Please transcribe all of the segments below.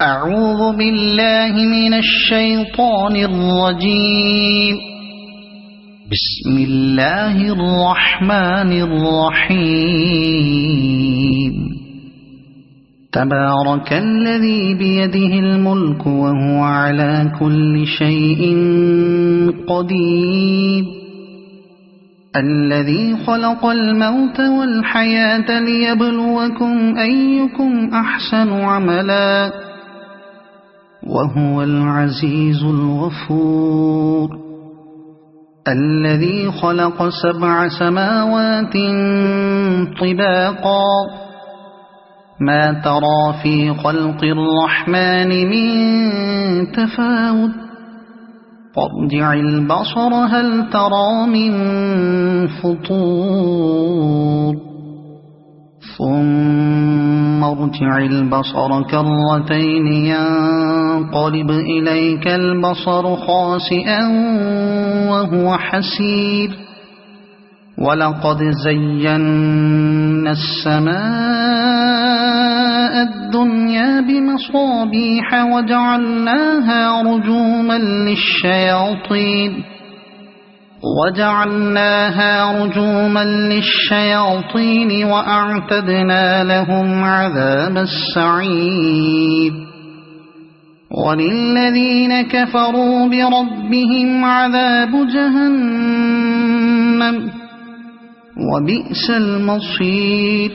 أعوذ بالله من الشيطان الرجيم. بسم الله الرحمن الرحيم. تبارك الذي بيده الملك وهو على كل شيء قدير. الذي خلق الموت والحياة ليبلوكم أيكم أحسن عملا وهو العزيز الغفور. الذي خلق 7 سماوات طباقا ما ترى في خلق الرحمن من تفاوت فارجع البصر هل ترى من فطور ثم ارجع البصر كرتين ينقلب إليك البصر خاسئا وهو حسير. ولقد زينا السماء الدنيا بمصابيح وجعلناها رجوما للشياطين وأعتدنا لهم عذاب السعير. وللذين كفروا بربهم عذاب جهنم وبئس المصير.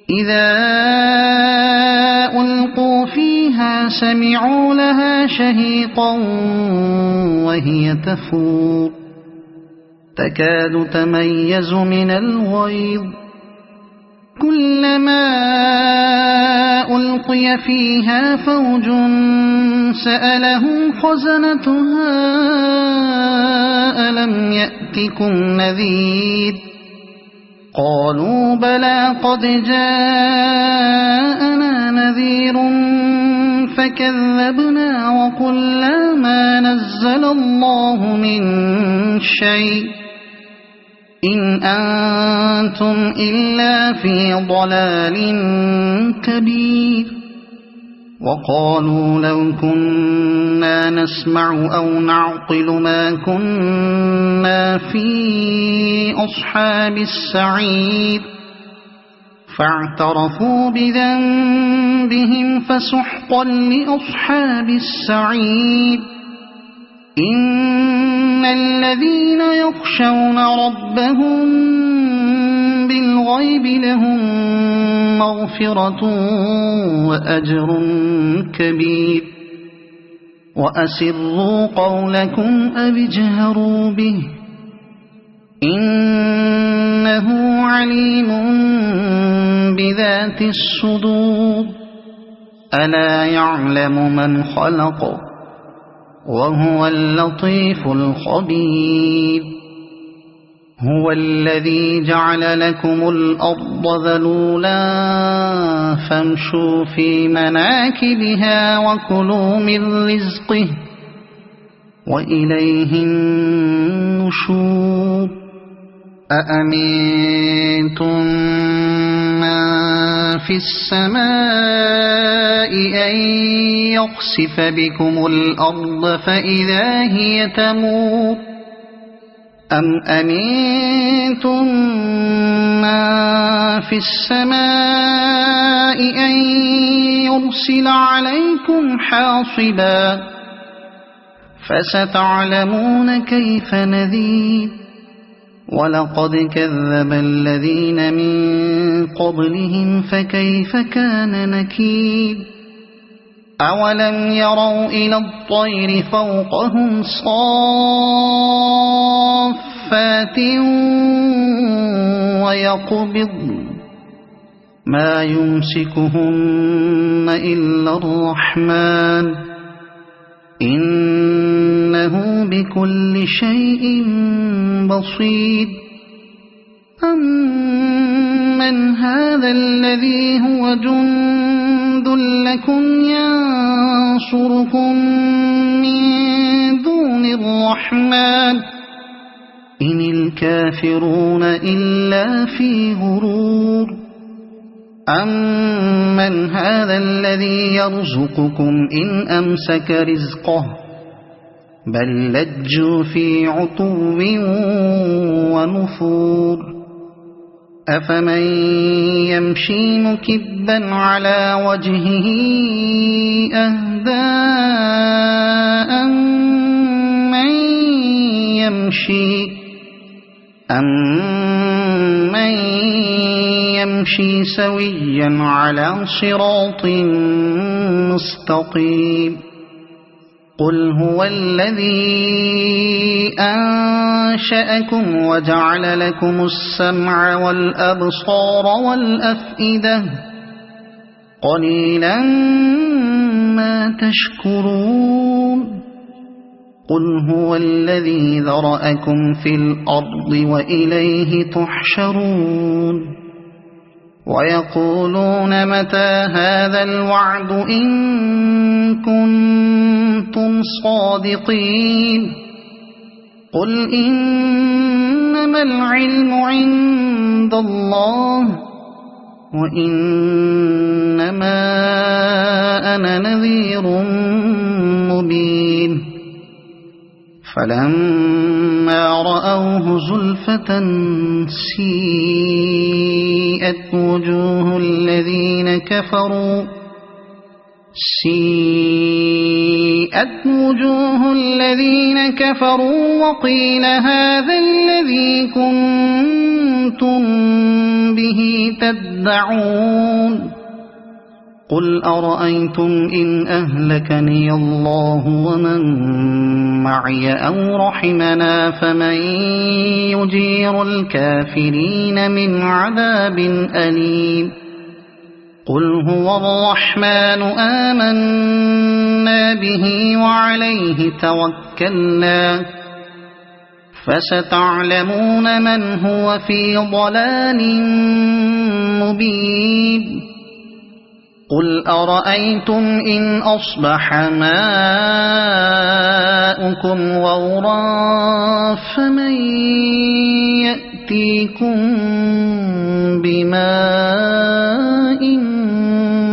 إذا ألقوا فيها سمعوا لها شهيقا وهي تفور تكاد تميز من الغيظ. كلما ألقي فيها فوج سألهم خزنتها ألم يأتكم نذير قالوا بلى قد جاءنا نذير فكذبنا وقلنا ما نزل الله من شيء إن أنتم إلا في ضلال كبير. وقالوا لو كنا نسمع أو نعقل ما كنا في أصحاب السعير فاعترفوا بذنبهم فسحقا لأصحاب السعير. إن الذين يخشون ربهم بالغيب لهم مغفرة وأجر كبير. وأسروا قولكم أو اجهروا به إنه عليم بذات الصدور. ألا يعلم من خلق وهو اللطيف الخبير. هو الذي جعل لكم الأرض ذلولا فامشوا في مناكبها وكلوا من رزقه وإليه النشور. أأمنتم من في السماء أن يخسف بكم الأرض فإذا هي تمور أم أمنتم من في السماء أن يرسل عليكم حاصبا فستعلمون كيف نذير. ولقد كذب الذين من قبلهم فكيف كان نكير. أولم يروا إلى الطير فوقهم صافات ويقبض ما يمسكهن إلا الرحمن إنه بكل شيء بصير. أمن هذا الذي هو جند لكم ينصركم من دون الرحمن إن الكافرون إلا في غرور. أَمَّنْ هَذَا الَّذِي يَرْزُقُكُمْ إِنْ أَمْسَكَ رِزْقَهُ بَل لَّجُّوا فِي عُتُوٍّ وَنُفُورٍ أَفَمَن يَمْشِي مُكِبًّا عَلَى وَجْهِهِ أَهْدَىٰ أَمَّن يَمْشِي سَوِيًّا عَلَى صِرَاطٍ مُّسْتَقِيمٍ قُلْ هُوَ الَّذِي أَنشَأَكُمْ وَجَعَلَ لَكُمُ السَّمْعَ وَالْأَبْصَارَ وَالْأَفْئِدَةَ قَلِيلًا مَّا تَشْكُرُونَ قُلْ هُوَ الَّذِي ذَرَأَكُمْ فِي الْأَرْضِ وَإِلَيْهِ تُحْشَرُونَ وَيَقُولُونَ مَتَىٰ هَٰذَا الْوَعْدُ إِن كُنتُمْ صَادِقِينَ قُلْ إِنَّمَا الْعِلْمُ عِندَ اللَّهِ وَإِنَّمَا أَنَا نَذِيرٌ مُّبِينٌ فَلَمَّا رَأَوْهُ زُلْفَةً سِيئَتْ وُجُوهُ الَّذِينَ كَفَرُوا وَقِيلَ هَٰذَا الَّذِي كُنتُم بِهِ تَدَّعُونَ قُلْ أَرَأَيْتُمْ إِنْ أَهْلَكَنِيَ اللَّهُ وَمَن مَّعِيَ أَوْ رَحِمَنَا فَمَن يُجِيرُ الْكَافِرِينَ مِنْ عَذَابٍ أَلِيمٍ قُلْ هُوَ الرَّحْمَٰنُ آمَنَّا بِهِ وَعَلَيْهِ تَوَكَّلْنَا فَسَتَعْلَمُونَ مَنْ هُوَ فِي ضَلَالٍ مُّبِينٍ قُلْ أَرَأَيْتُمْ إِنْ أَصْبَحَ مَاؤُكُمْ غَوْرًا فَمَن يَأْتِيكُم بِمَاءٍ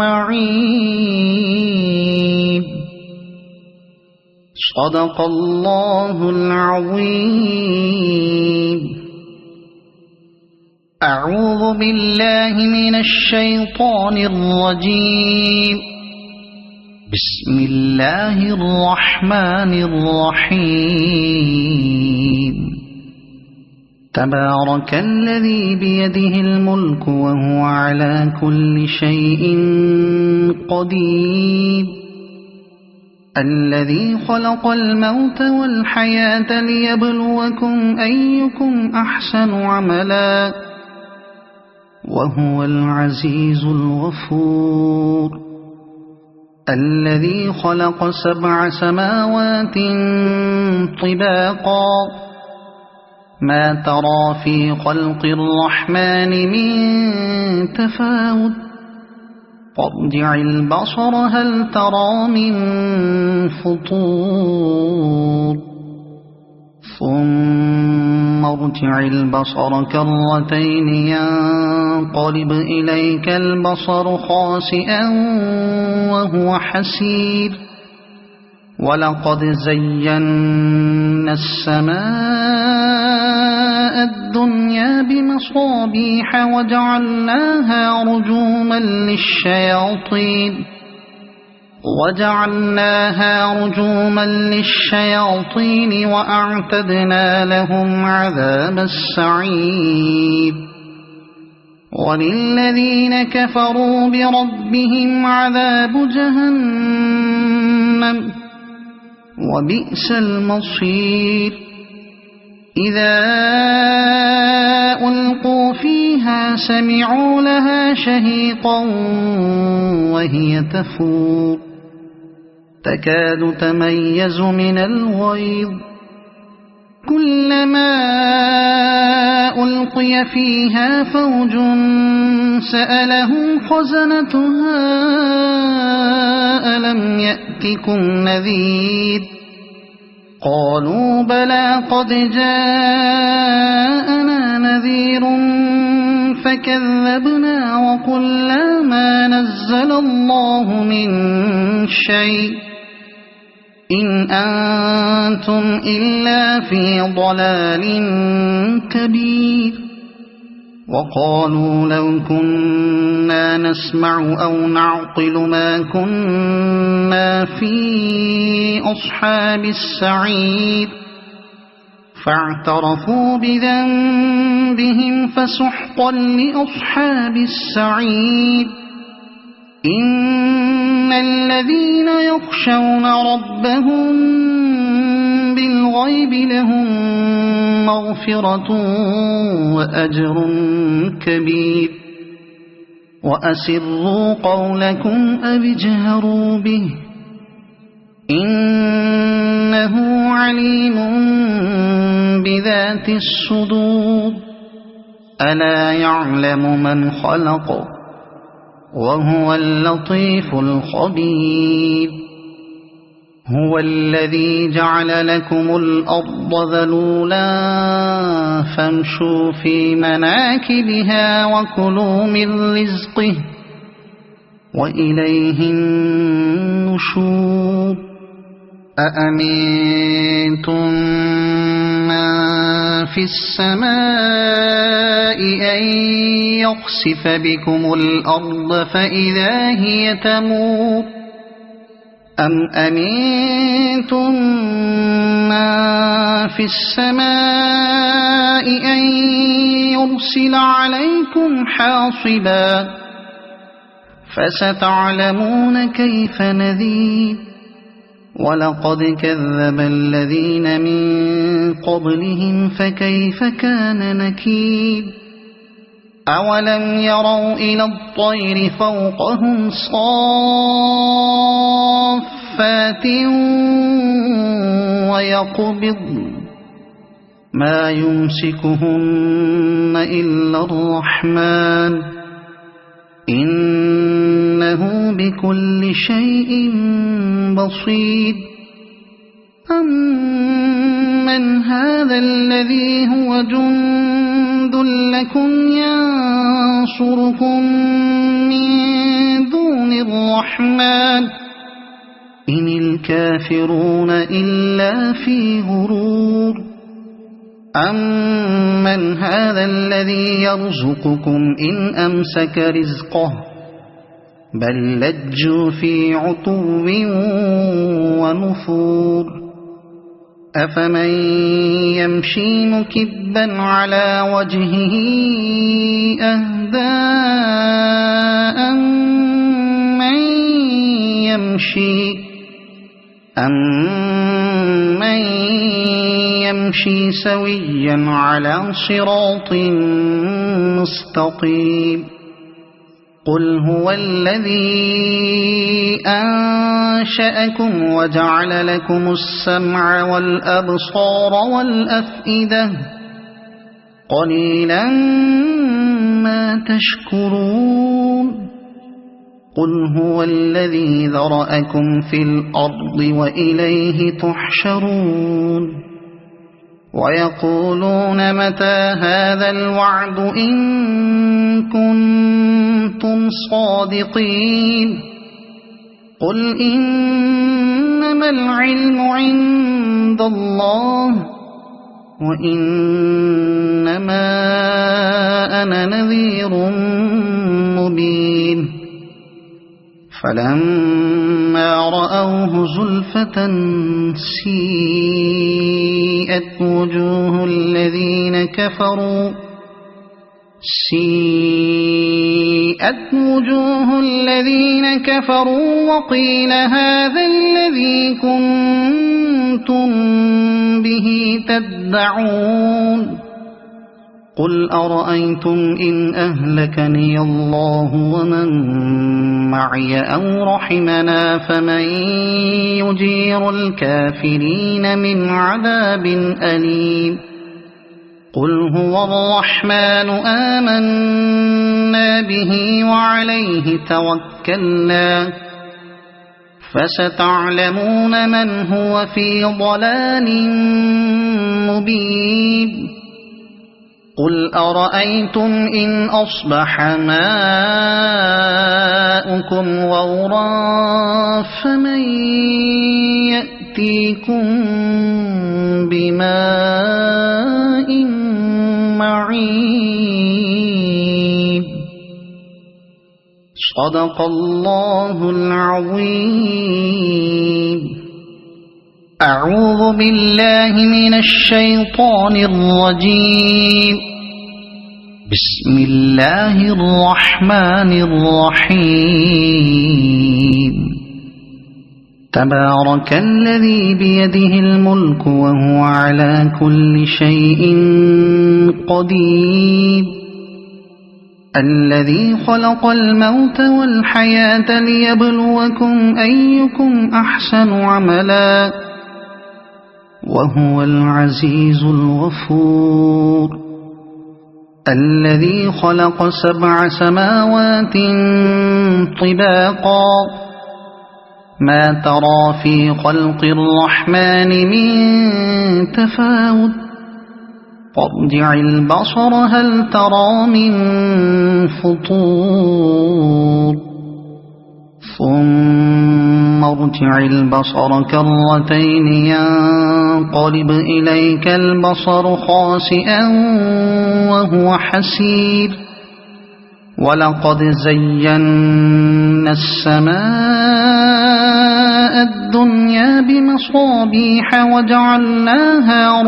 مَّعِينٍ صَدَقَ اللَّهُ الْعَظِيمُ. أعوذ بالله من الشيطان الرجيم. بسم الله الرحمن الرحيم. تبارك الذي بيده الملك وهو على كل شيء قدير. الذي خلق الموت والحياة ليبلوكم أيكم أحسن عملا وهو العزيز الغفور. الذي خلق 7 سماوات طباقا ما ترى في خلق الرحمن من تفاوت فارجع البصر هل ترى من فطور ثم ارجع البصر كرتين ينقلب إليك البصر خاسئا وهو حسير. ولقد زينا السماء الدنيا بمصابيح وجعلناها رجوما للشياطين وأعتدنا لهم عذاب السعير. وللذين كفروا بربهم عذاب جهنم وبئس المصير. إذا ألقوا فيها سمعوا لها شهيقا وهي تفور تكاد تميز من الغيظ. كلما ألقي فيها فوج سألهم خزنتها ألم يأتكم نذير قالوا بلى قد جاءنا نذير فكذبنا وقلنا ما نزل الله من شيء إن أنتم إلا في ضلال كبير وقالوا لو كنا نسمع أو نعقل ما كنا في أصحاب السعير فاعترفوا بذنبهم فسحقا لأصحاب السعير إن الذين يخشون ربهم بالغيب لهم مغفرة وأجر كبير وأسروا قولكم أو اجهروا به إنه عليم بذات الصدور ألا يعلم من خلق وهو اللطيف الخبير هو الذي جعل لكم الأرض ذلولا فامشوا في مناكبها وكلوا من رزقه وإليه النشور أأمنتم من في السماء أن يخسف بكم الأرض فإذا هي تمور أم أمنتم من في السماء أن يرسل عليكم حاصبا فستعلمون كيف نذير ولقد كذب الذين من قبلهم فكيف كان نكير أولم يروا إلى الطير فوقهم صافات ويقبضن ما يمسكهن إلا الرحمن إنه بكل شيء بصير أمن هذا الذي هو جند لكم ينصركم من دون الرحمن إن الكافرون إلا في غرور أمن هذا الذي يرزقكم إن أمسك رزقه بل لجوا في عتو ونفور أفمن يمشي مكبا على وجهه أهدى أمن يمشي سويا على صراط مستقيم قل هو الذي أنشأكم وجعل لكم السمع والأبصار والأفئدة قليلا ما تشكرون قل هو الذي ذرأكم في الأرض وإليه تحشرون ويقولون متى هذا الوعد إن كنتم صادقين قل إنما العلم عند الله وإنما أنا نذير مبين فلما رأوه زلفة سيئت وجوه الذين كفروا وقيل هذا الذي كنتم به تدعون قل أرأيتم إن أهلكني الله ومن معي أو رحمنا فمن يجير الكافرين من عذاب أليم قل هو الرحمن آمنا به وعليه توكلنا فستعلمون من هو في ضلال مبين قل أرأيتم إن أصبح ماؤكم غورا فمن يأتيكم بماء معين. صدق الله العظيم. أعوذ بالله من الشيطان الرجيم. بسم الله الرحمن الرحيم. تبارك الذي بيده الملك وهو على كل شيء قدير. الذي خلق الموت والحياة ليبلوكم أيكم أحسن عملا وهو العزيز الغفور. الذي خلق 7 سماوات طباقا ما ترى في خلق الرحمن من تفاوت فارجع البصر هل ترى من فطور ثم ارجع البصر كرتين ينقلب إليك البصر خاسئا وهو حسير. ولقد زينا السماء الدنيا بمصابيح وجعلناها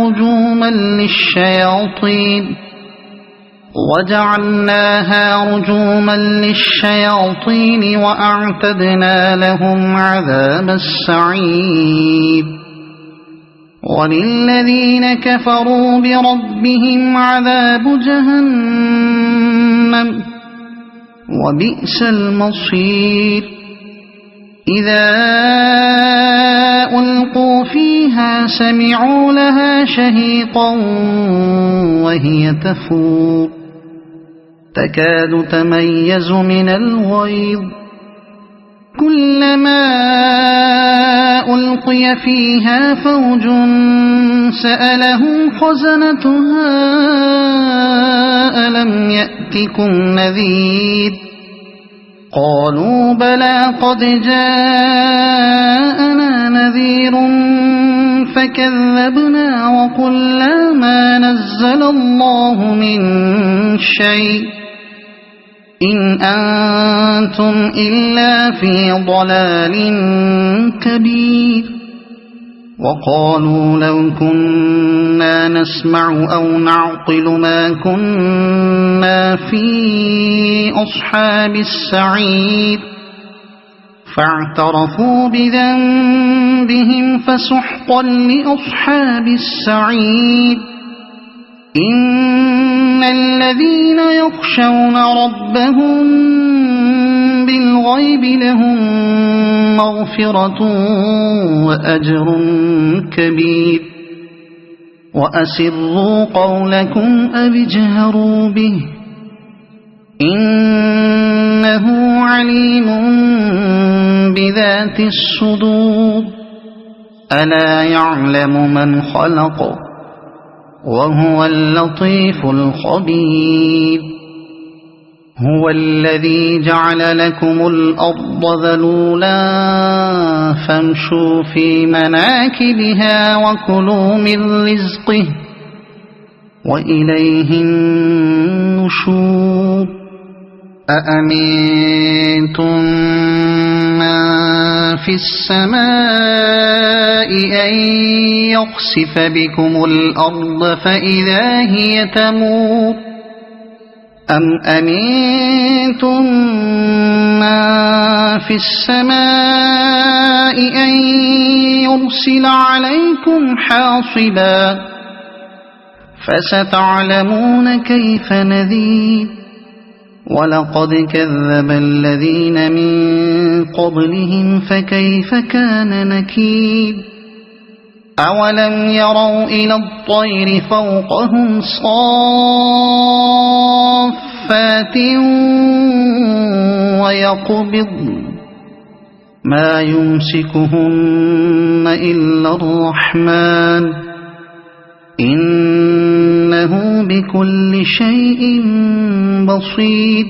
رجوما للشياطين وأعتدنا لهم عذاب السعير. وللذين كفروا بربهم عذاب جهنم وبئس المصير. إذا ألقوا فيها سمعوا لها شهيقا وهي تفور تكاد تميز من الغيظ. كلما ألقي فيها فوج سألهم خزنتها ألم يأتكم نذير قالوا بلى قد جاءنا نذير فكذبنا وقلنا ما نزل الله من شيء إن أنتم إلا في ضلال كبير. وقالوا لو كنا نسمع أو نعقل ما كنا في أصحاب السعير فاعترفوا بذنبهم فسحقا لأصحاب السعير. إن الذين يخشون ربهم بالغيب لهم مغفرة وأجر كبير. وأسروا قولكم أو اجهروا به إنه عليم بذات الصدور. ألا يعلم من خلق وهو اللطيف الخبير. هو الذي جعل لكم الأرض ذلولا فامشوا في مناكبها وكلوا من رزقه وإليه النشور. أأمنتم من في السماء أن يخسف بكم الأرض فإذا هي تمور أم أمنتم من في السماء أن يرسل عليكم حاصبا فستعلمون كيف نذير. ولقد كذب الذين من قبلهم فكيف كان نكير. أولم يروا إلى الطير فوقهم صافات ويقبضن ما يمسكهن إلا الرحمن إنه إنه بكل شيء بصير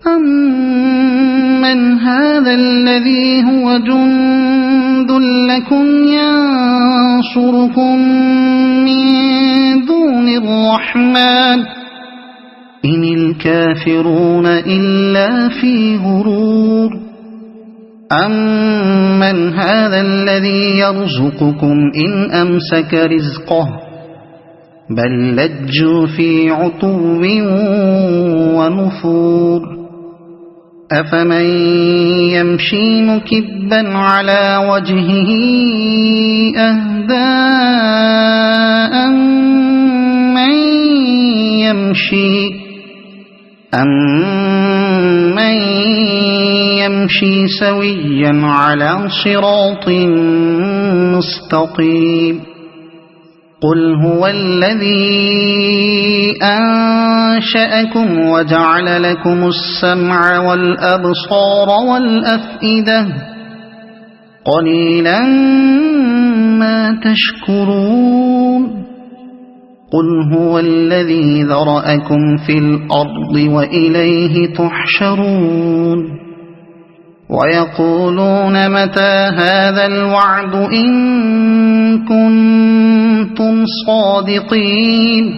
أمن هذا الذي هو جند لكم ينصركم من دون الرحمن إن الكافرون إلا في غرور أمن هذا الذي يرزقكم إن أمسك رزقه بل لجوا في عتو ونفور أفمن يمشي مكبا على وجهه أهدى أمن يمشي سويا على صراط مستقيم قل هو الذي أنشأكم وجعل لكم السمع والأبصار والأفئدة قليلا ما تشكرون قل هو الذي ذرأكم في الأرض وإليه تحشرون ويقولون متى هذا الوعد إن كنتم صادقين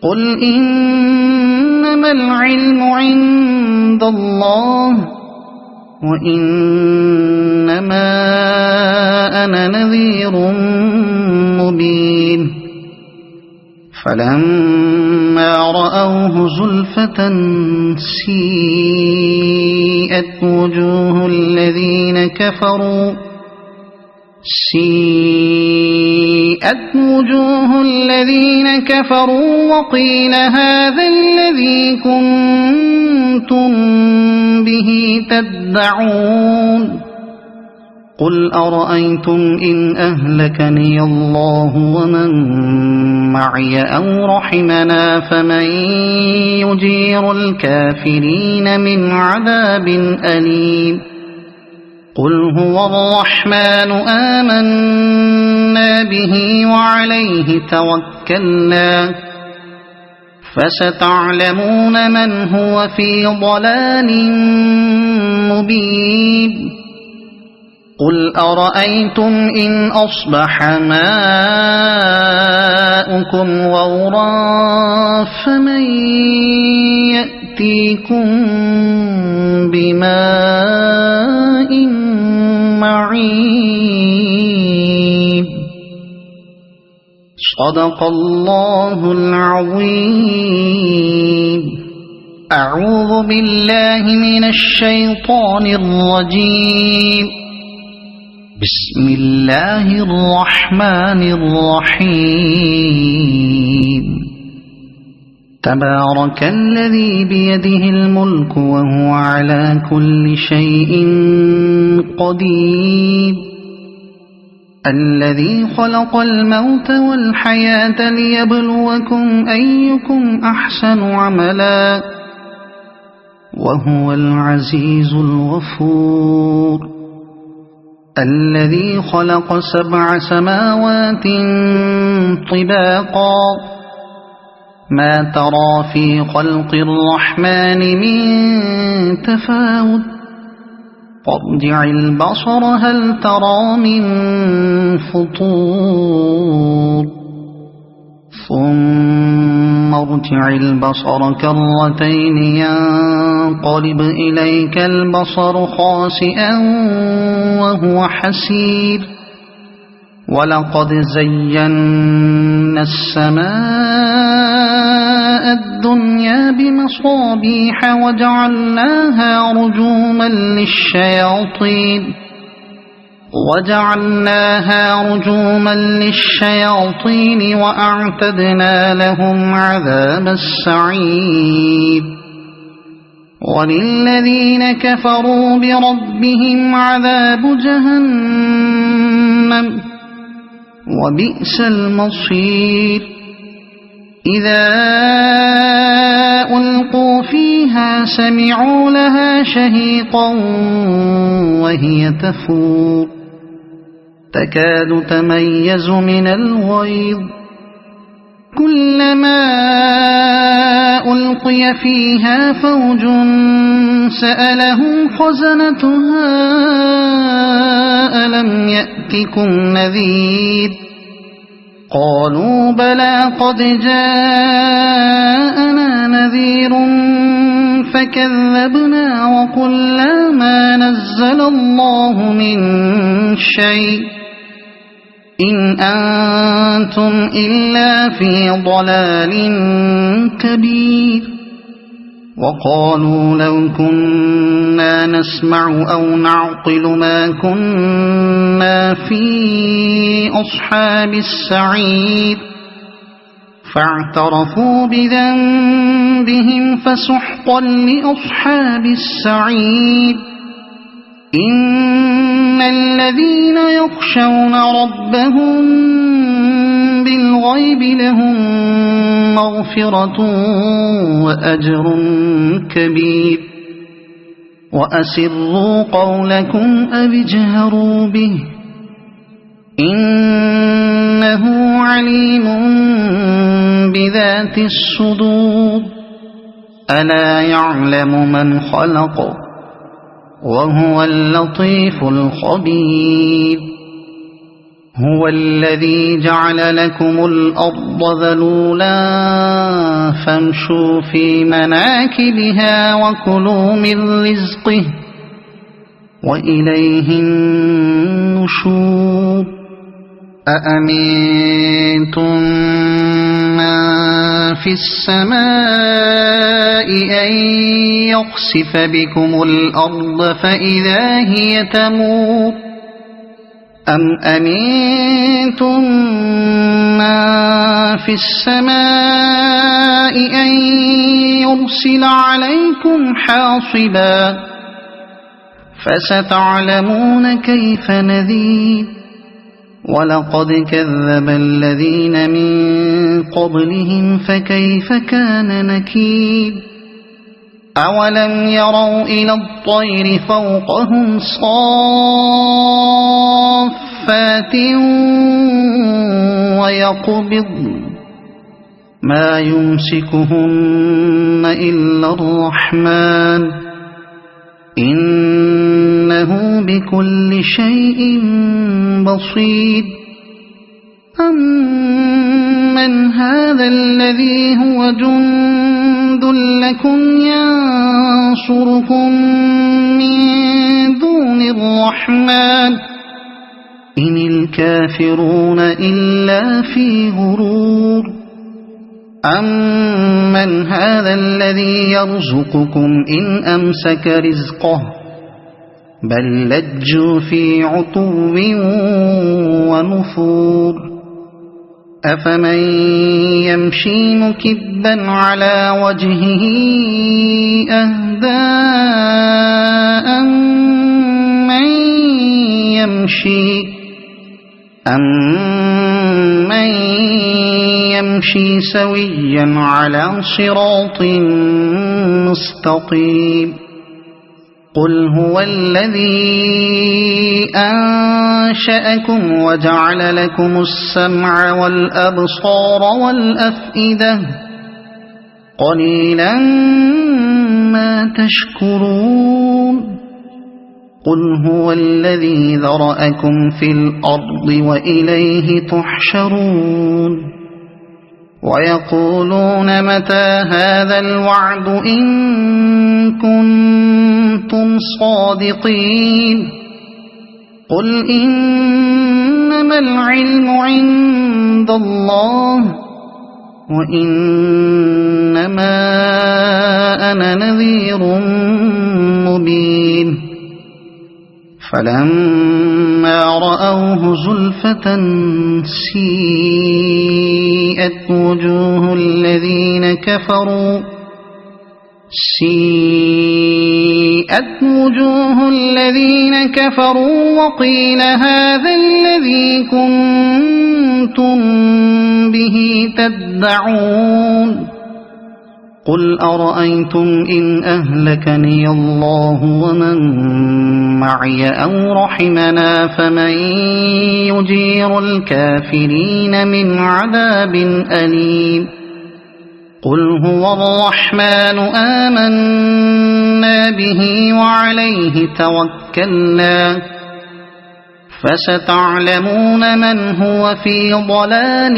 قل إنما العلم عند الله وإنما أنا نذير مبين فلما رأوه زلفة سيئت وجوه الذين كفروا وقيل هذا الذي كنتم به تدعون قل أرأيتم إن أهلكني الله ومن معي أو رحمنا فمن يجير الكافرين من عذاب أليم قل هو الرحمن آمنا به وعليه توكلنا فستعلمون من هو في ضلال مبين قل أرأيتم إن أصبح ماؤكم غورا فمن يأتيكم بماء معين صدق الله العظيم أعوذ بالله من الشيطان الرجيم بسم الله الرحمن الرحيم تبارك الذي بيده الملك وهو على كل شيء قدير الذي خلق الموت والحياة ليبلوكم أيكم أحسن عملا وهو العزيز الغفور الذي خلق 7 سماوات طباقا ما ترى في خلق الرحمن من تفاوت فارجع البصر هل ترى من فطور ثم ارجع البصر كرتين ينقلب إليك البصر خاسئا وهو حسير ولقد زينا السماء الدنيا بمصابيح وجعلناها رجوما للشياطين وأعتدنا لهم عذاب السعير وللذين كفروا بربهم عذاب جهنم وبئس المصير إذا ألقوا فيها سمعوا لها شهيقا وهي تفور تكاد تميز من الغيظ كلما ألقي فيها فوج سألهم خزنتها ألم يأتكم نذير قالوا بلى قد جاءنا نذير فكذبنا وقلنا ما نزل الله من شيء إن أنتم إلا في ضلال كبير وقالوا لو كنا نسمع أو نعقل ما كنا في أصحاب السعير فاعترفوا بذنبهم فسحقا لأصحاب السعير إن الذين يخشون ربهم بالغيب لهم مغفرة وأجر كبير وأسروا قولكم أو اجهروا به إنه عليم بذات الصدور ألا يعلم من خلق وهو اللطيف الخبير هو الذي جعل لكم الأرض ذلولا فامشوا في مناكبها وكلوا من رزقه وإليه النشور أأمنتم من في السماء أن يخسف بكم الأرض فإذا هي تمور أم أمنتم من في السماء أن يرسل عليكم حاصبا فستعلمون كيف نذير ولقد كذب الذين من قبلهم فكيف كان نكير أولم يروا إلى الطير فوقهم صافات ويقبضن ما يمسكهن إلا الرحمن إنه بكل شيء بصير أمن هذا الذي هو جند لكم ينصركم من دون الرحمن إن الكافرون إلا في غرور أمن هذا الذي يرزقكم إن أمسك رزقه بل لجوا في عتو ونفور أفمن يمشي مكبا على وجهه أهدى أمن يمشي سويا على صراط مستقيم قل هو الذي أنشأكم وجعل لكم السمع والأبصار والأفئدة قليلا ما تشكرون قل هو الذي ذرأكم في الأرض وإليه تحشرون ويقولون متى هذا الوعد إن كنتم صادقين قل إنما العلم عند الله وإنما أنا نذير مبين فلما رأوه زلفة سيئت وجوه الذين كفروا وقيل هذا الذي كنتم به تدعون قل أرأيتم إن أهلكني الله ومن معي أو رحمنا فمن يجير الكافرين من عذاب أليم قل هو الرحمن آمنا به وعليه توكلنا فستعلمون من هو في ضلال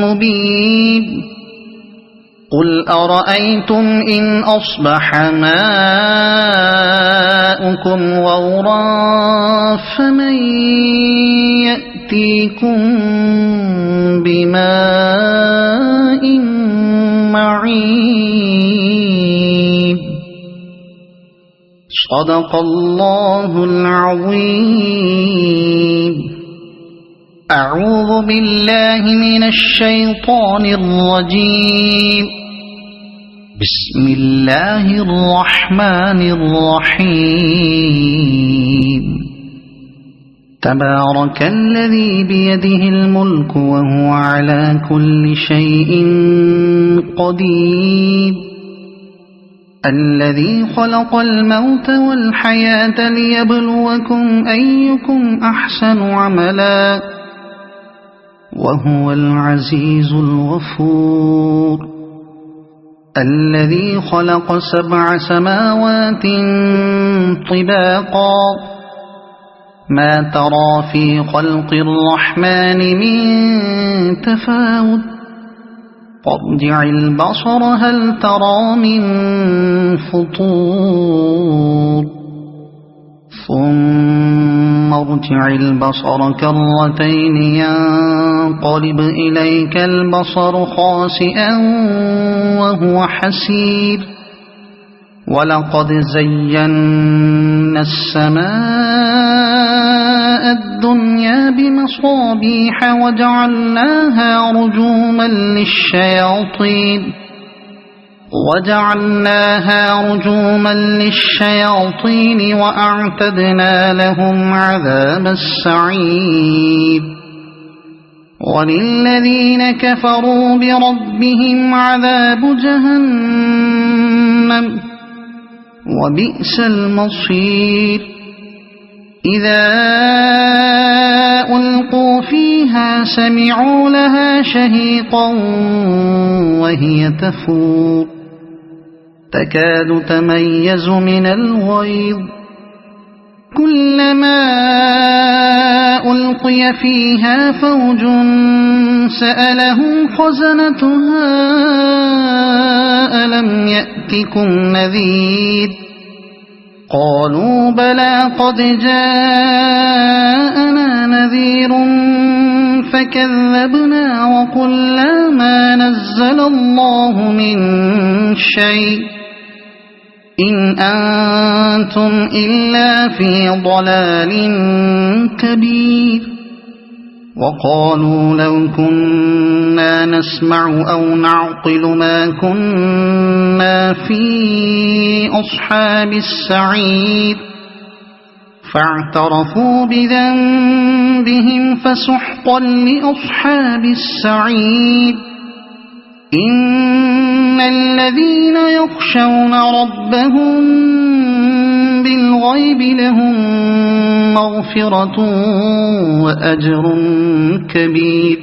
مبين قل أرأيتم إن أصبح ماؤكم غورا فمن يأتيكم بماء معين صدق الله العظيم. أعوذ بالله من الشيطان الرجيم. بسم الله الرحمن الرحيم. تبارك الذي بيده الملك وهو على كل شيء قدير الذي خلق الموت والحياة ليبلوكم أيكم أحسن عملا وهو العزيز الغفور الذي خلق 7 سماوات طباقا ما ترى في خلق الرحمن من تفاوت فارجع البصر هل ترى من فطور ثم ارجع البصر كرتين ينقلب إليك البصر خاسئا وهو حسير ولقد زينا السماء الدنيا بمصابيح وجعلناها رجوما للشياطين وأعتدنا لهم عذاب السعير وللذين كفروا بربهم عذاب جهنم وبئس المصير إذا ألقوا فيها سمعوا لها شهيقا وهي تفور تكاد تميز من الغيظ كلما ألقي فيها فوج سألهم خزنتها ألم يأتكم نذير قالوا بلى قد جاءنا نذير فكذبنا وقلنا ما نزل الله من شيء إن أنتم إلا في ضلال كبير وقالوا لو كنا نسمع أو نعقل ما كنا في أصحاب السعير فاعترفوا بذنبهم فسحقا لأصحاب السعير إن الذين يخشون ربهم بالغيب لهم مغفرة وأجر كبير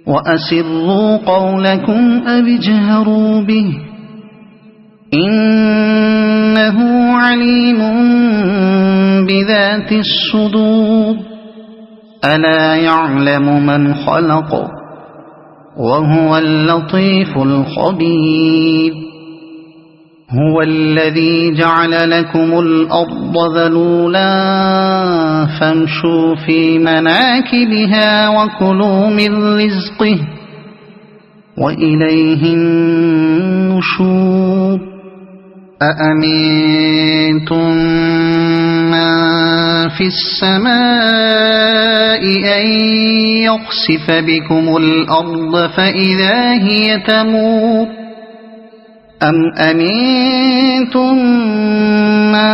وأسروا قولكم أو اجهروا به إنه عليم بذات الصدور ألا يعلم من خلق وهو اللطيف الخبير هو الذي جعل لكم الأرض ذلولا فامشوا في مناكبها وكلوا من رزقه وإليه النشور أأمنتم من في السماء أن يخسف بكم الأرض فإذا هي تمور أم أمنتم من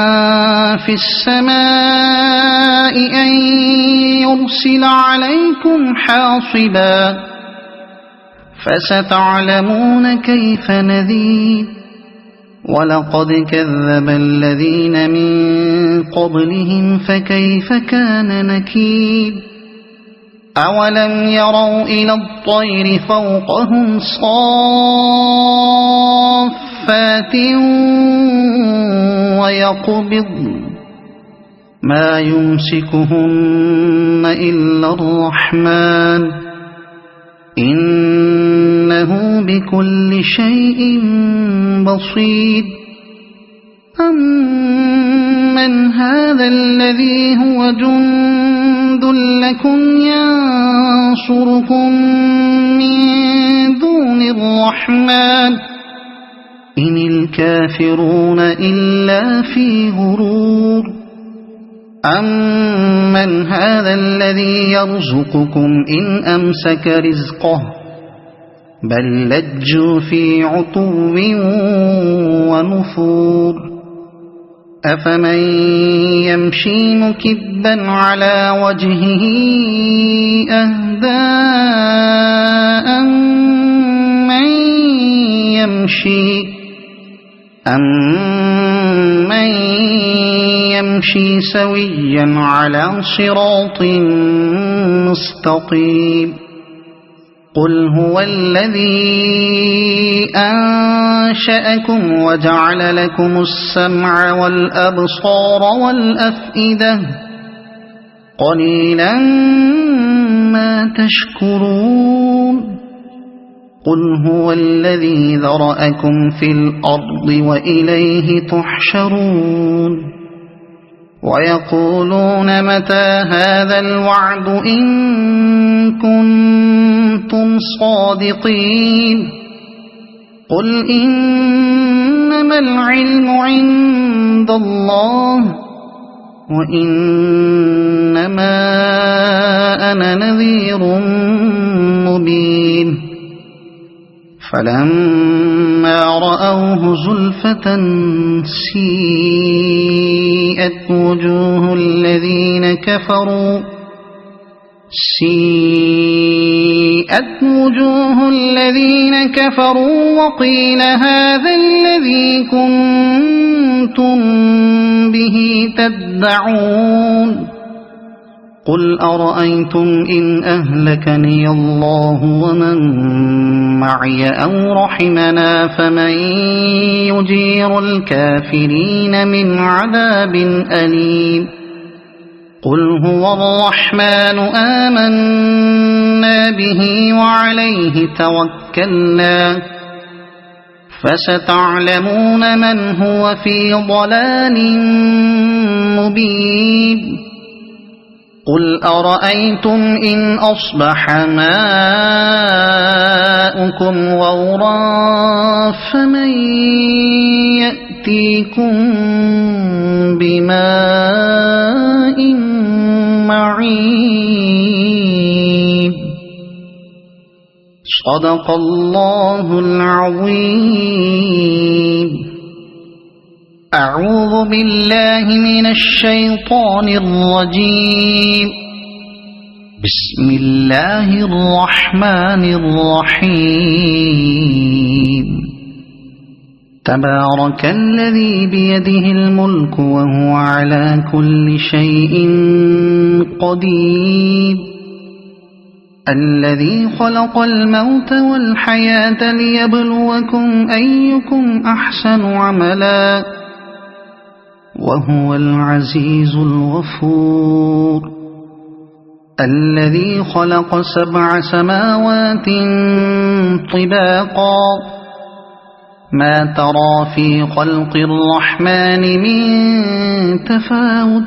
في السماء أن يرسل عليكم حاصبا فستعلمون كيف نذير ولقد كذب الذين من قبلهم فكيف كان نكير أولم يروا إلى الطير فوقهم صافات ويقبضن ما يمسكهن إلا الرحمن إنه بكل شيء بصير أمن هذا الذي هو جند لكم ينصركم من دون الرحمن إن الكافرون إلا في غرور أمن هذا الذي يرزقكم إن أمسك رزقه بل لجوا في عتو ونفور أفمن يمشي مكبا على وجهه أهدى أمن يمشي سويا على صراط مستقيم قل هو الذي أنشأكم وجعل لكم السمع والأبصار والأفئدة قليلا ما تشكرون قل هو الذي ذرأكم في الأرض وإليه تحشرون ويقولون متى هذا الوعد إن كنتم صادقين قل إنما العلم عند الله وإنما أنا نذير مبين فلما رأوه زلفة سيئت وجوه الذين كفروا وقيل هذا الذي كنتم به تدعون قل أرأيتم إن أهلكني الله ومن معي أو رحمنا فمن يجير الكافرين من عذاب أليم قل هو الرحمن آمنا به وعليه توكلنا فستعلمون من هو في ضلال مبين قل أرأيتم إن أصبح ماؤكم غورا فمن يأتيكم بماء معين صدق الله العظيم أعوذ بالله من الشيطان الرجيم بسم الله الرحمن الرحيم تبارك الذي بيده الملك وهو على كل شيء قدير الذي خلق الموت والحياة ليبلوكم أيكم أحسن عملا وهو العزيز الغفور الذي خلق 7 سماوات طباقا ما ترى في خلق الرحمن من تفاوت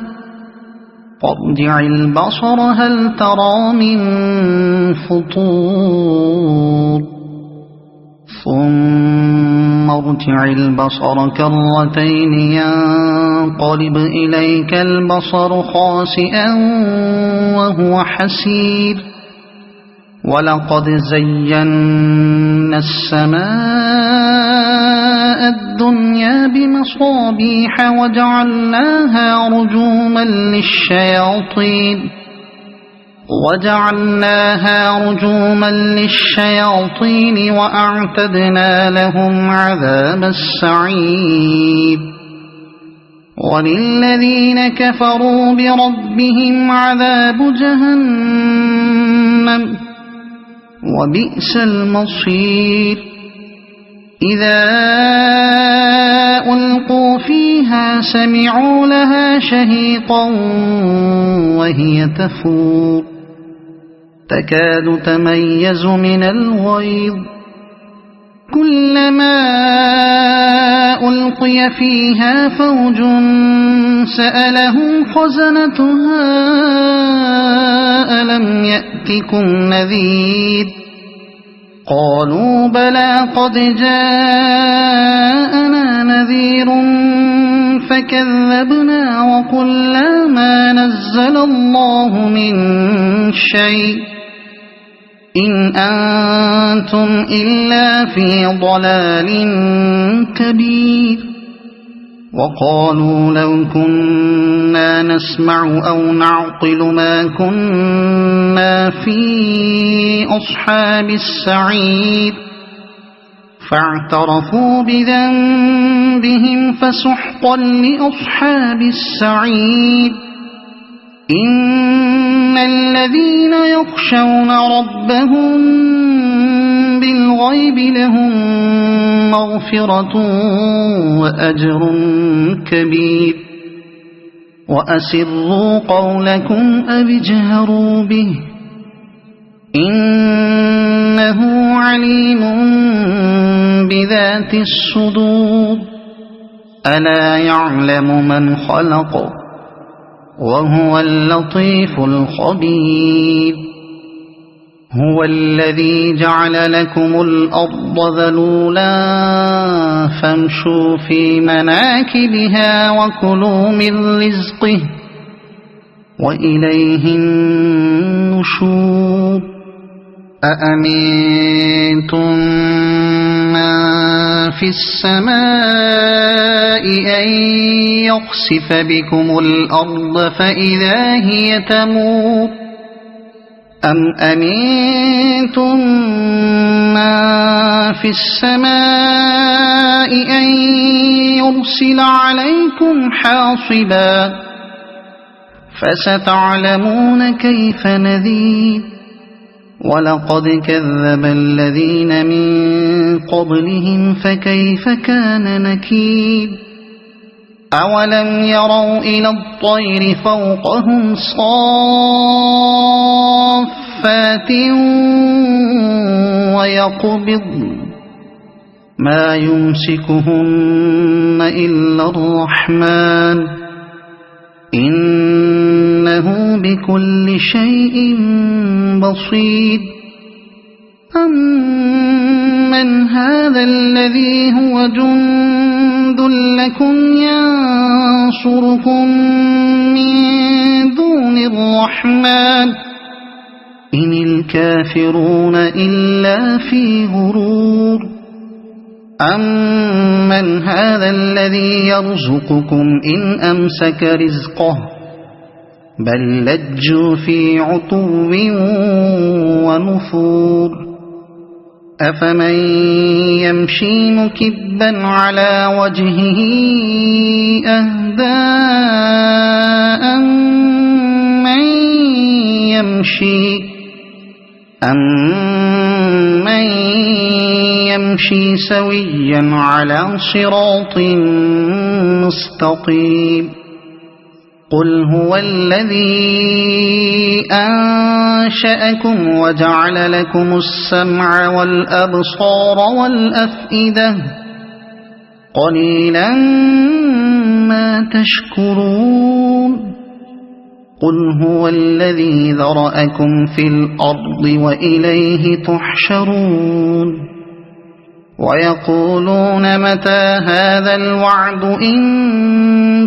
فارجع البصر هل ترى من فطور ثم ارجع البصر كرتين ينقلب إليك البصر خاسئا وهو حسير ولقد زينا السماء الدنيا بمصابيح وجعلناها رجوما للشياطين وجعلناها رجوما للشياطين وأعتدنا لهم عذاب السعير وللذين كفروا بربهم عذاب جهنم وبئس المصير إذا ألقوا فيها سمعوا لها شهيقا وهي تفور تكاد تميز من الغيظ كلما ألقي فيها فوج سألهم خزنتها ألم يأتكم نذير قالوا بلى قد جاءنا نذير فكذبنا وقلنا ما نزل الله من شيء إن أنتم إلا في ضلال كبير وقالوا لو كنا نسمع أو نعقل ما كنا في أصحاب السعير فاعترفوا بذنبهم فسحقا لأصحاب السعير إن الذين يخشون ربهم بالغيب لهم مغفرة وأجر كبير وأسروا قولكم أو اجهروا به إنه عليم بذات الصدور ألا يعلم من خلق وهو اللطيف الخبير هو الذي جعل لكم الأرض ذلولا فامشوا في مناكبها وكلوا من رزقه وإليه النشور أأمنتم من في السماء أن يخسف بكم الأرض فإذا هي تمور أم أمنتم من في السماء أن يرسل عليكم حاصبا فستعلمون كيف نذير ولقد كذب الذين من قبلهم فكيف كان نكير أولم يروا إلى الطير فوقهم صافات ويقبضن ما يمسكهن إلا الرحمن إنه بكل شيء بصير أمن هذا الذي هو جند لكم ينصركم من دون الرحمن إن الكافرون إلا في غرور أمن هذا الذي يرزقكم إن أمسك رزقه بل لجوا في عتو ونفور أفمن يمشي مكبا على وجهه أهدى أمن يمشي سويا على صراط مستقيم قل هو الذي أنشأكم وجعل لكم السمع والأبصار والأفئدة قليلا ما تشكرون قل هو الذي ذرأكم في الأرض وإليه تحشرون ويقولون متى هذا الوعد إن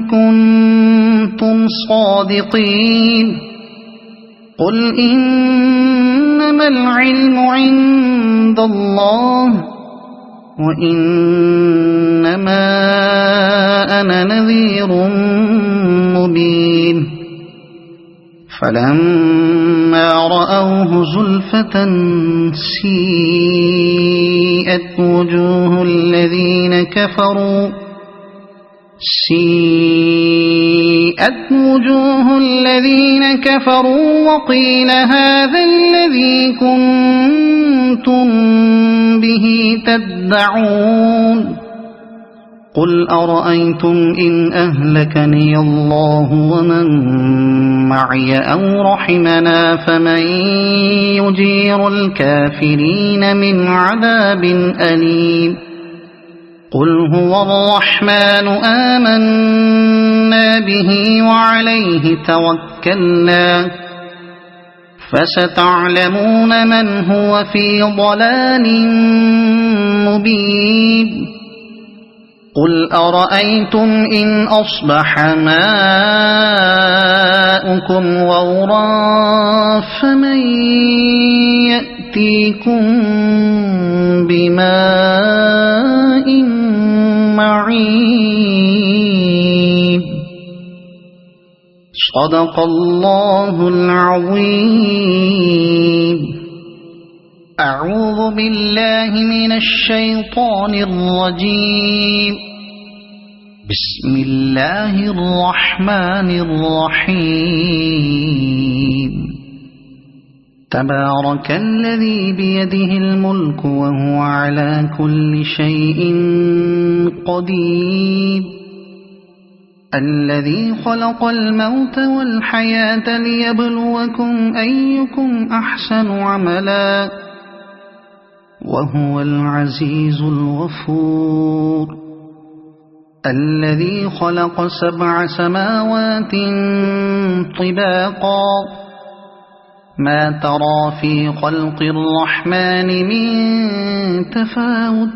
كنتم صادقين قل إنما العلم عند الله وإنما أنا نذير مبين فلما رأوه زلفة سيئت وجوه الذين كفروا وقيل هذا الذي كنتم به تدعون قل أرأيتم إن أهلكني الله ومن معي أو رحمنا فمن يجير الكافرين من عذاب أليم قل هو الرحمن آمنا به وعليه توكلنا فستعلمون من هو في ضلال مبين قل أرأيتم إن أصبح ماؤكم غورا فمن يأتيكم بماء معين صدق الله العظيم. أعوذ بالله من الشيطان الرجيم. بسم الله الرحمن الرحيم. تبارك الذي بيده الملك وهو على كل شيء قدير الذي خلق الموت والحياة ليبلوكم أيكم أحسن عملا وهو العزيز الغفور الذي خلق 7 سماوات طباقا ما ترى في خلق الرحمن من تفاوت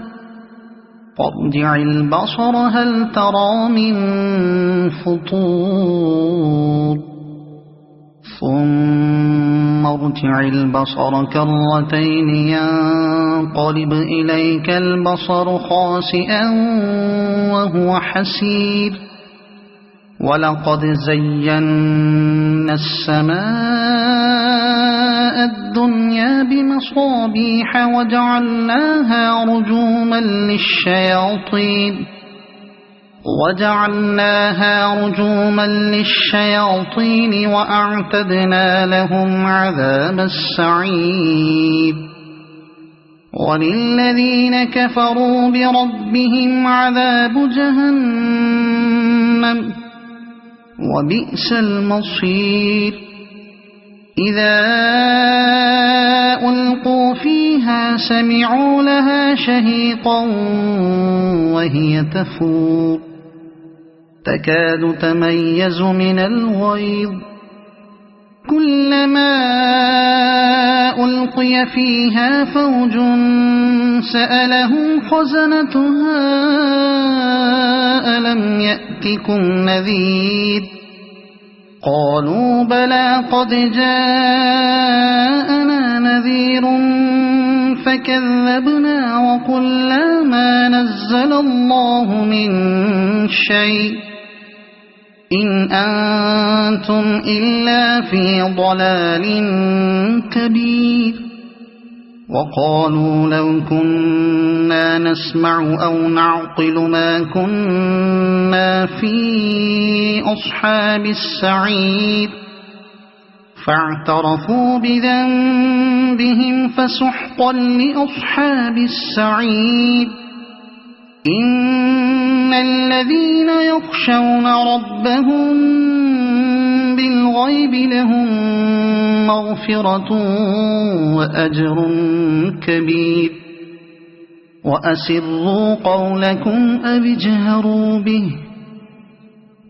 فارجع البصر هل ترى من فطور ثم ارجع البصر كرتين ينقلب إليك البصر خاسئا وهو حسير ولقد زينا السماء الدنيا بمصابيح وجعلناها رجوما للشياطين وأعتدنا لهم عذاب السعير وللذين كفروا بربهم عذاب جهنم وبئس المصير إذا ألقوا فيها سمعوا لها شهيقا وهي تفور تكاد تميز من الغيظ كلما ألقي فيها فوج سألهم خزنتها ألم يأتكم نذير قالوا بلى قد جاءنا نذير فكذبنا وقلنا ما نزل الله من شيء إن أنتم إلا في ضلال كبير وقالوا لو كنا نسمع أو نعقل ما كنا في أصحاب السعير فاعترفوا بذنبهم فسحقا لأصحاب السعير إن الذين يخشون ربهم بالغيب لهم مغفرة وأجر كبير وأسروا قولكم أو اجهروا به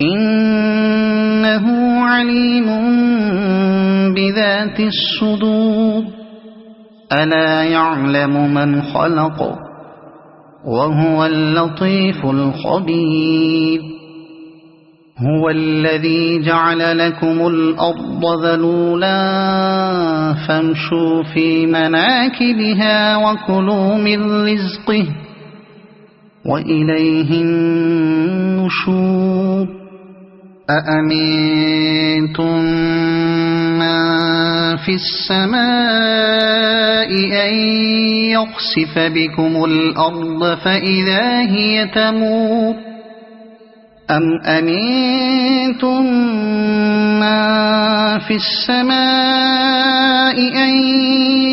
إنه عليم بذات الصدور ألا يعلم من خلق وهو اللطيف الخبير هو الذي جعل لكم الأرض ذلولا فامشوا في مناكبها وكلوا من رزقه وإليه النشور أأمنتم في السماء أن يخسف بكم الأرض فإذا هي تمور أم أمنتم من في السماء أن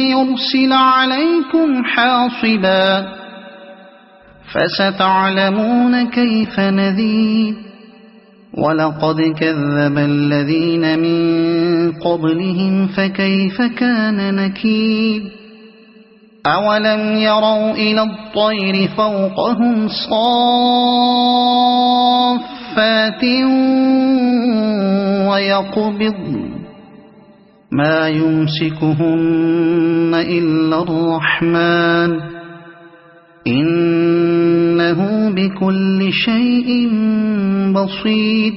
يرسل عليكم حاصبا فستعلمون كيف نذير ولقد كذب الذين من قبلهم فكيف كان نكير أولم يروا إلى الطير فوقهم صافات ويقبضن ما يمسكهن إلا الرحمن إنه بكل شيء بصير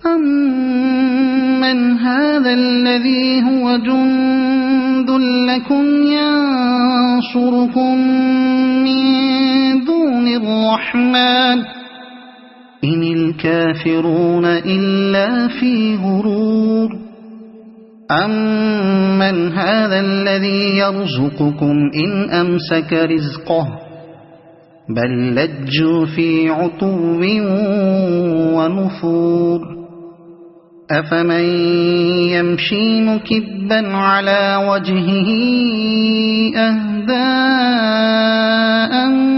أمن هذا الذي هو جند لكم ينصركم من دون الرحمن إن الكافرون إلا في غرور أمن هذا الذي يرزقكم إن أمسك رزقه بل لجوا في عتو ونفور أفمن يمشي مكبا على وجهه أهدى أمن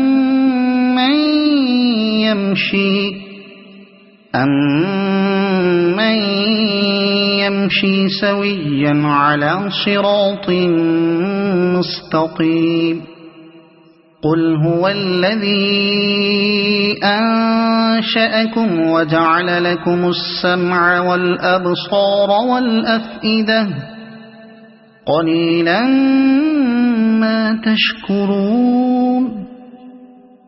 يمشي سويا على صراط مستقيم قل هو الذي أنشأكم وجعل لكم السمع والأبصار والأفئدة قليلا ما تشكرون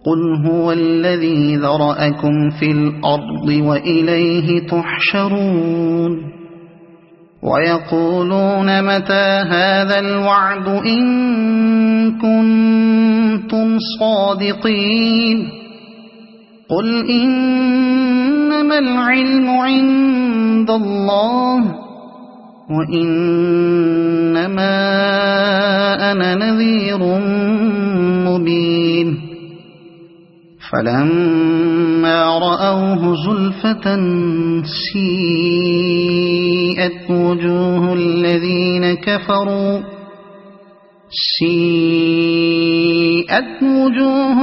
قل هو الذي ذرأكم في الأرض وإليه تحشرون ويقولون متى هذا الوعد إن كنتم صادقين قل إنما العلم عند الله وإنما أنا نذير مبين فلما رأوه زلفة سيئت وجوه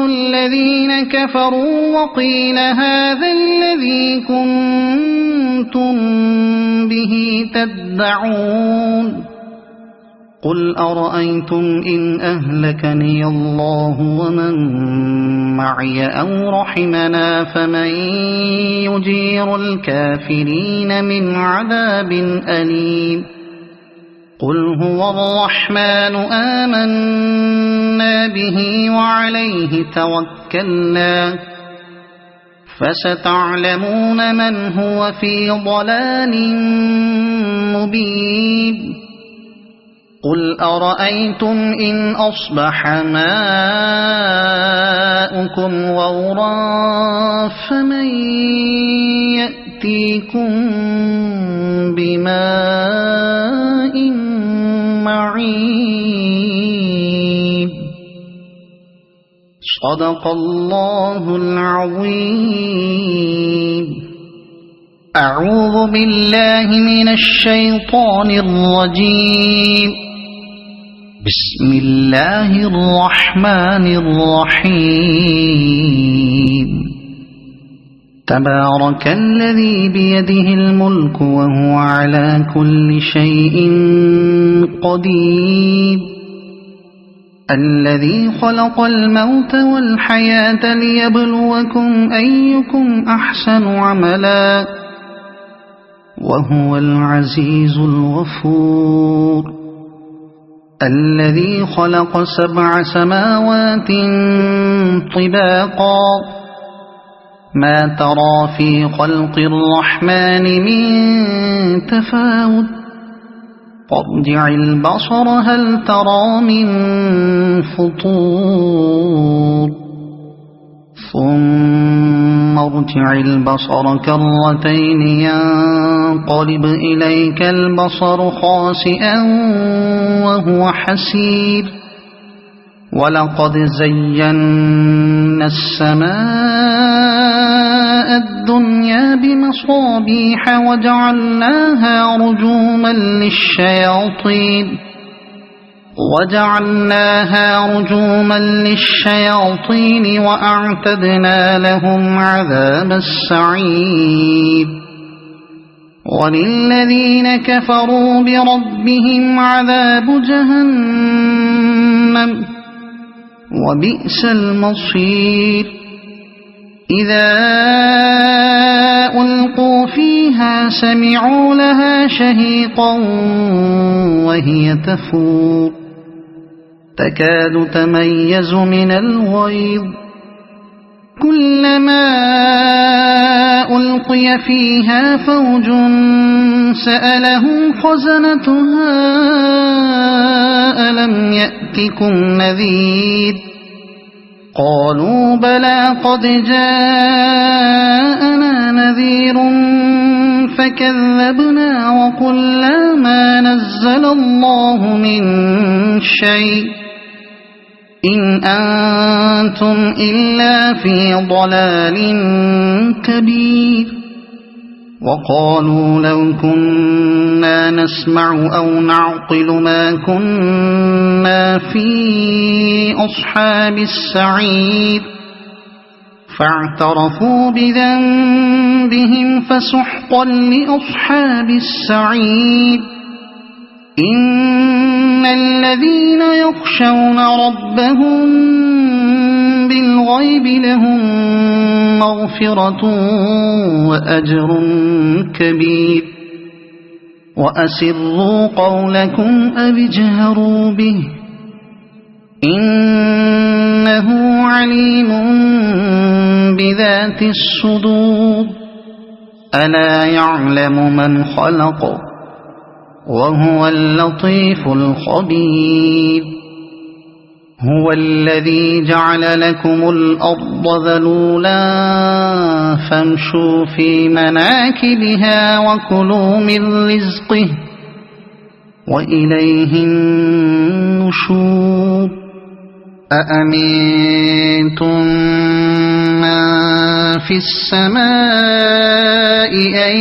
الذين كفروا وقيل هذا الذي كنتم به تدعون قل أرأيتم إن أهلكني الله ومن معي أو رحمنا فمن يجير الكافرين من عذاب أليم قل هو الرحمن آمنا به وعليه توكلنا فستعلمون من هو في ضلال مبين قل أرأيتم إن أصبح ماؤكم غورا فمن يأتيكم بماء معين صدق الله العظيم أعوذ بالله من الشيطان الرجيم بسم الله الرحمن الرحيم تبارك الذي بيده الملك وهو على كل شيء قدير الذي خلق الموت والحياة ليبلوكم أيكم أحسن عملا وهو العزيز الغفور الذي خلق 7 سماوات طباقا ما ترى في خلق الرحمن من تفاوت فارجع البصر هل ترى من فطور ثم ارجع البصر كرتين ينقلب إليك البصر خاسئا وهو حسير ولقد زينا السماء الدنيا بمصابيح وجعلناها رجوما للشياطين وأعتدنا لهم عذاب السعير وللذين كفروا بربهم عذاب جهنم وبئس المصير إذا ألقوا فيها سمعوا لها شهيقا وهي تفور تكاد تميز من الغيظ كلما ألقي فيها فوج سألهم خزنتها ألم يأتكم نذير قالوا بلى قد جاءنا نذير فكذبنا وقلنا ما نزل الله من شيء إن أنتم إلا في ضلال كبير وقالوا لو كنا نسمع أو نعقل ما كنا في أصحاب السعير فاعترفوا بذنبهم فسحقا لأصحاب السعير إن الذين يخشون ربهم بالغيب لهم مغفرة وأجر كبير وأسروا قولكم أو اجهروا به إنه عليم بذات الصدور ألا يعلم من خلق وهو اللطيف الخبير هو الذي جعل لكم الأرض ذلولا فامشوا في مناكبها وكلوا من رزقه وإليه النشور أأمنتم من في السماء أن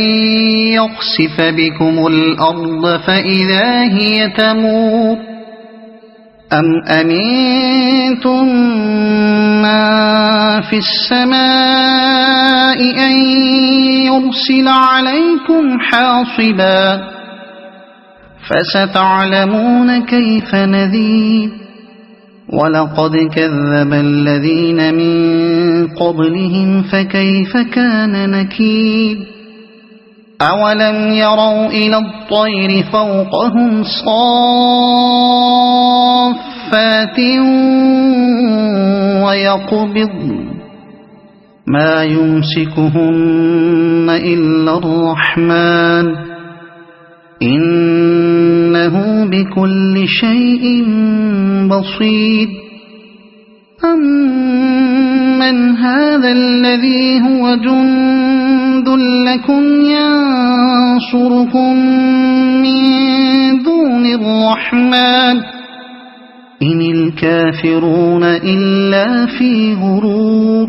يخسف بكم الأرض فإذا هي تمور أم أمنتم من في السماء أن يرسل عليكم حاصبا فستعلمون كيف نذير ولقد كذب الذين من قبلهم فكيف كان نكير أولم يروا إلى الطير فوقهم صافات ويقبضن ما يمسكهن إلا الرحمن إنه بكل شيء بصير أمن هذا الذي هو جند لكم ينصركم من دون الرحمن إن الكافرون إلا في غرور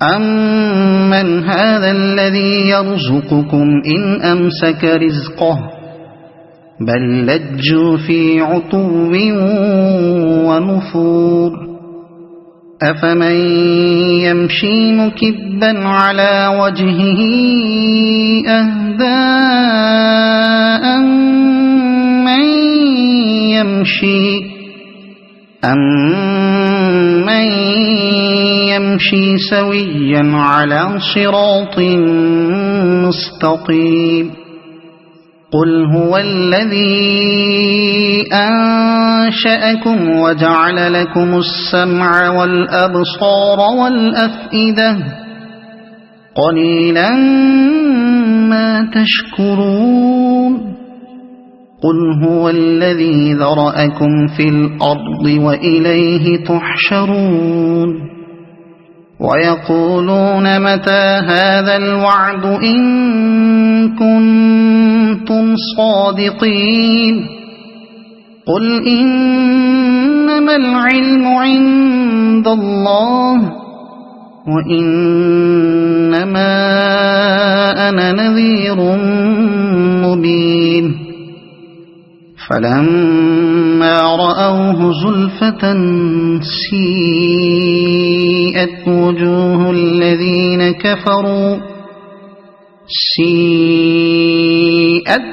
أمن هذا الذي يرزقكم إن أمسك رزقه بل لجوا في عتو ونفور أفمن يمشي مكبا على وجهه أهدى أمن يمشي سويا على صراط مستقيم قل هو الذي أنشأكم وجعل لكم السمع والأبصار والأفئدة قليلا ما تشكرون قل هو الذي ذرأكم في الأرض وإليه تحشرون ويقولون متى هذا الوعد إن كنتم صادقين قل إنما العلم عند الله وإنما أنا نذير مبين فلما رأوه زلفة سيئت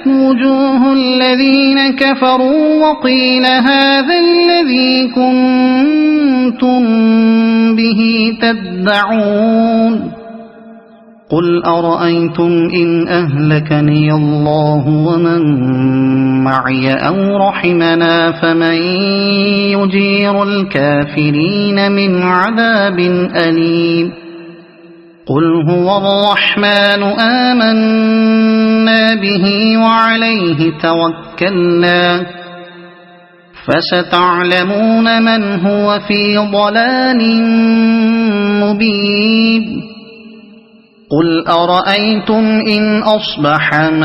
وجوه الذين كفروا وقيل هذا الذي كنتم به تدعون قل أرأيتم إن أهلكني الله ومن معي أو رحمنا فمن يجير الكافرين من عذاب أليم قل هو الرحمن آمنا به وعليه توكلنا فستعلمون من هو في ضلال مبين قل أرأيتم إن أصبح ماؤكم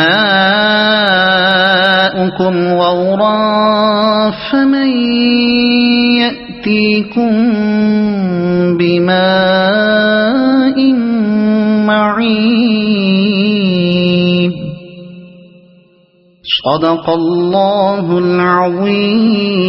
غورا فمن يأتيكم بماء معين صدق الله العظيم.